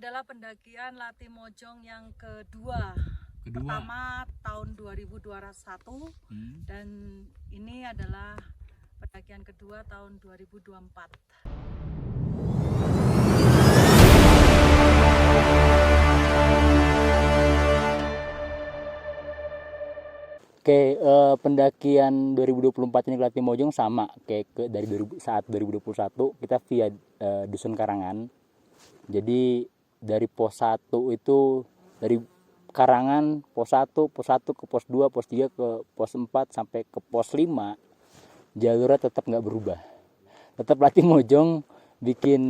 adalah pendakian Latimojong yang kedua. Pertama tahun 2021 dan ini adalah pendakian kedua tahun 2024. Oke, pendakian 2024 ini ke Latimojong sama kayak saat 2021 kita via Dusun Karangan. Jadi dari pos 1 itu dari Karangan pos 1 ke pos 2, pos 3 ke pos 4 sampai ke pos 5 jalurnya tetap nggak berubah. Tetap Latimojong bikin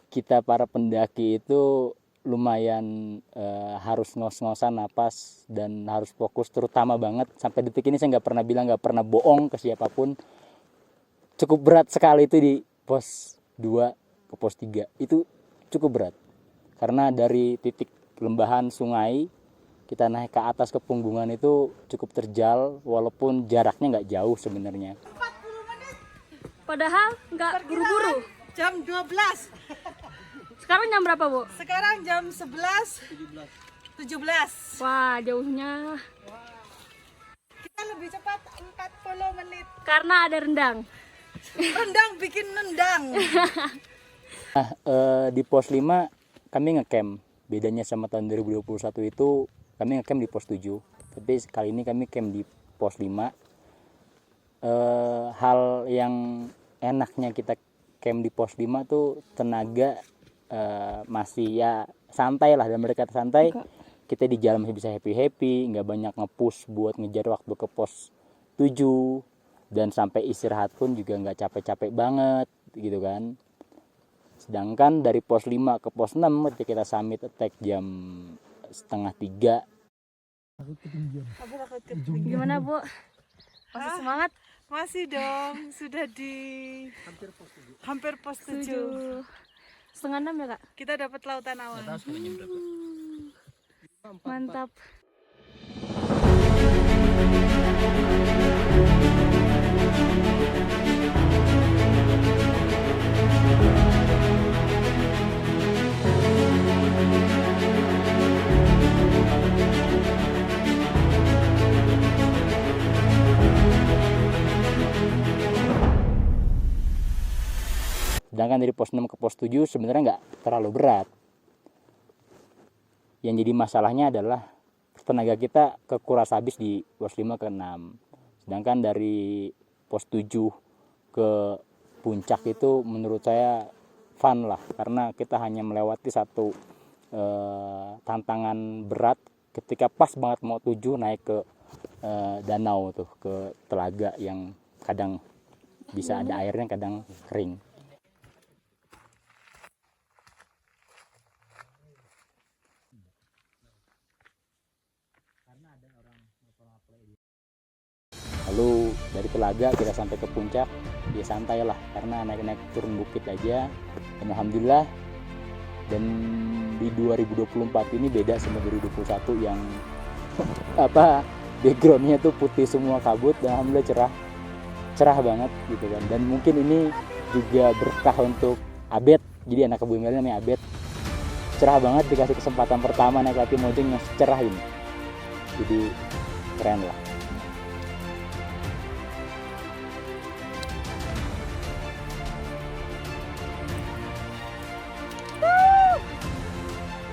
kita para pendaki itu lumayan harus ngos-ngosan napas dan harus fokus, terutama banget sampai detik ini saya nggak pernah bohong ke siapapun. Cukup berat sekali itu di pos 2 ke pos 3 itu cukup berat karena dari titik lembahan sungai kita naik ke atas ke Punggungan itu cukup terjal walaupun jaraknya nggak jauh sebenarnya. 40 menit. Padahal nggak buru-buru. Jam 12. Sekarang jam berapa, Bu? Sekarang jam 11.17. Wah, jauhnya. Kita lebih cepat 40 menit. Karena ada rendang. Rendang bikin nendang. Nah, di pos 5 kami ngecamp. Bedanya sama tahun 2021 itu kami ngecamp di pos 7. Tapi kali ini kami camp di pos 5. Hal yang enaknya kita camp di pos 5 tuh tenaga masih ya santai lah, dan mereka santai. Kita di jalan masih bisa happy, nggak banyak nge-push buat ngejar waktu ke pos 7, dan sampai istirahat pun juga nggak capek-capek banget gitu kan. Sedangkan dari pos 5 ke pos 6 ketika kita summit attack jam 2:30. Gimana, Bu? Masih semangat? Masih dong, sudah di hampir pos 7. 5:30 ya, Kak? Kita dapat lautan awan. Mantap. Sedangkan dari pos 6 ke pos 7 sebenarnya nggak terlalu berat. Yang jadi masalahnya adalah tenaga kita kekuras habis di pos 5 ke 6. Sedangkan dari pos 7 ke puncak itu menurut saya fun lah, karena kita hanya melewati satu tantangan berat ketika pas banget mau 7 naik ke danau tuh, ke telaga yang kadang bisa ada airnya, kadang kering. Lalu dari telaga kita sampai ke puncak, ya santai lah karena naik-naik turun bukit aja. Dan alhamdulillah, dan di 2024 ini beda sama 2021 yang backgroundnya tuh putih semua kabut, dan alhamdulillah cerah banget gitu kan. Dan mungkin ini juga berkah untuk Abed, jadi anak Ibu Melly namanya Abed. Cerah banget, dikasih kesempatan pertama naik Latimojong yang cerah ini, jadi keren lah.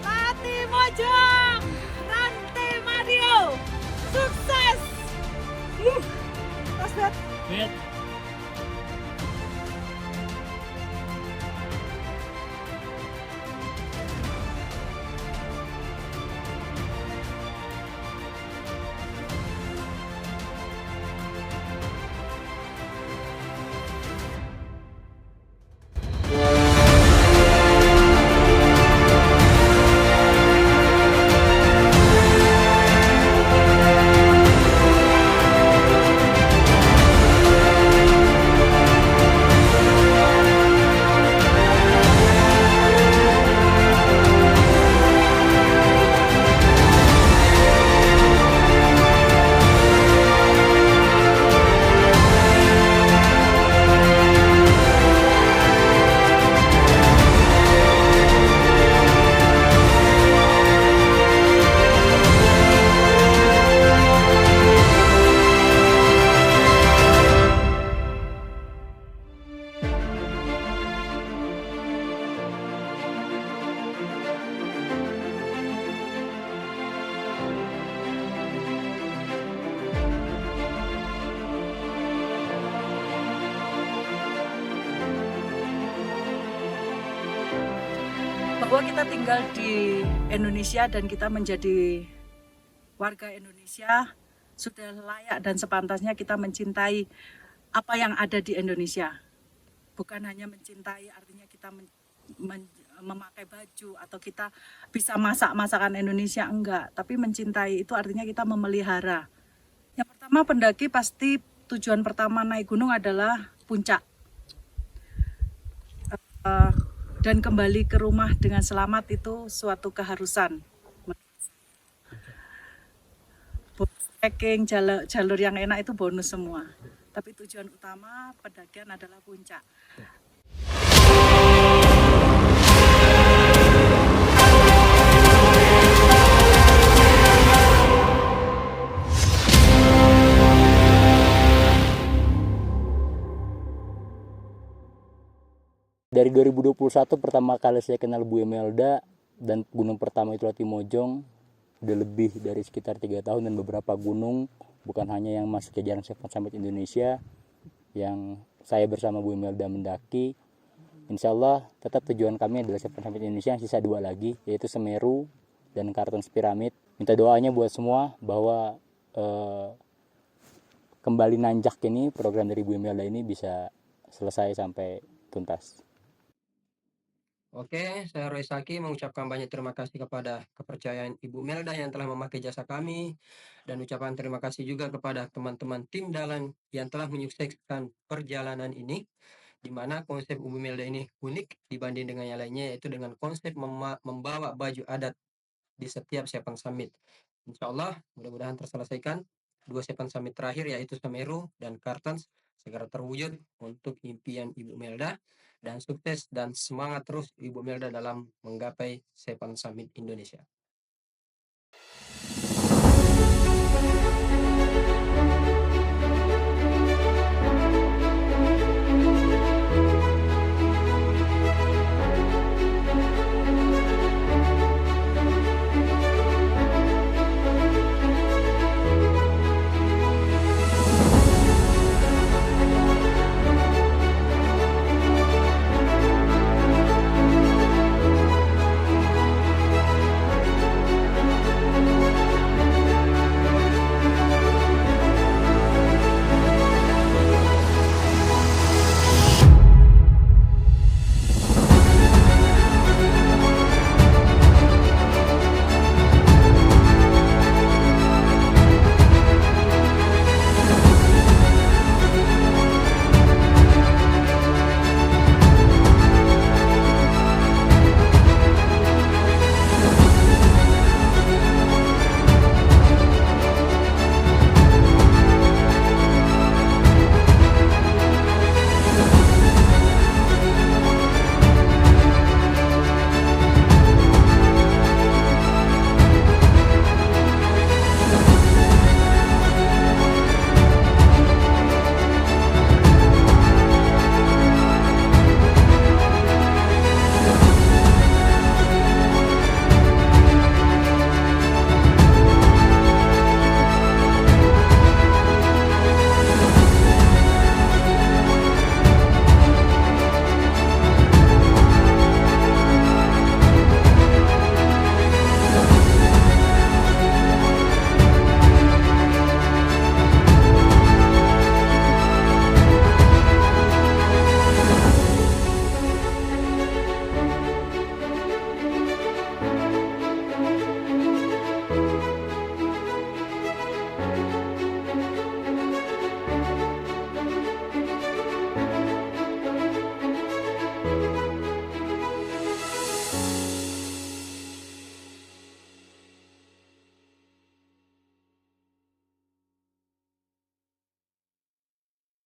Latimojong, Rantai Mario, sukses. Mas Bet. bahwa kita tinggal di Indonesia dan kita menjadi warga Indonesia, sudah layak dan sepantasnya kita mencintai apa yang ada di Indonesia. Bukan hanya mencintai artinya kita memakai baju atau kita bisa masak masakan Indonesia, enggak, tapi mencintai itu artinya kita memelihara. Yang pertama, pendaki pasti tujuan pertama naik gunung adalah puncak. Dan kembali ke rumah dengan selamat itu suatu keharusan. Trekking, jalur yang enak itu bonus semua. Tapi tujuan utama pendakian adalah puncak. Dari 2021 pertama kali saya kenal Bu Imelda dan gunung pertama itu Latimojong, udah lebih dari sekitar 3 tahun dan beberapa gunung, bukan hanya yang masuk jajaran Seven Summit Indonesia yang saya bersama Bu Imelda mendaki. Insya Allah tetap tujuan kami adalah Seven Summit Indonesia yang sisa 2 lagi, yaitu Semeru dan Kartens Pyramid. Minta doanya buat semua bahwa kembali nanjak ini, program dari Bu Imelda ini bisa selesai sampai tuntas. Oke, saya Roy Saki mengucapkan banyak terima kasih kepada kepercayaan Ibu Melda yang telah memakai jasa kami, dan ucapan terima kasih juga kepada teman-teman tim Dalan yang telah menyukseskan perjalanan ini, di mana konsep Ibu Melda ini unik dibanding dengan yang lainnya, yaitu dengan konsep membawa baju adat di setiap Seven Summit. Insya Allah mudah-mudahan terselesaikan 2 Seven Summit terakhir, yaitu Semeru dan Kartens, segera terwujud untuk impian Ibu Melda, dan sukses dan semangat terus Ibu Melda dalam menggapai Seven Summit Indonesia.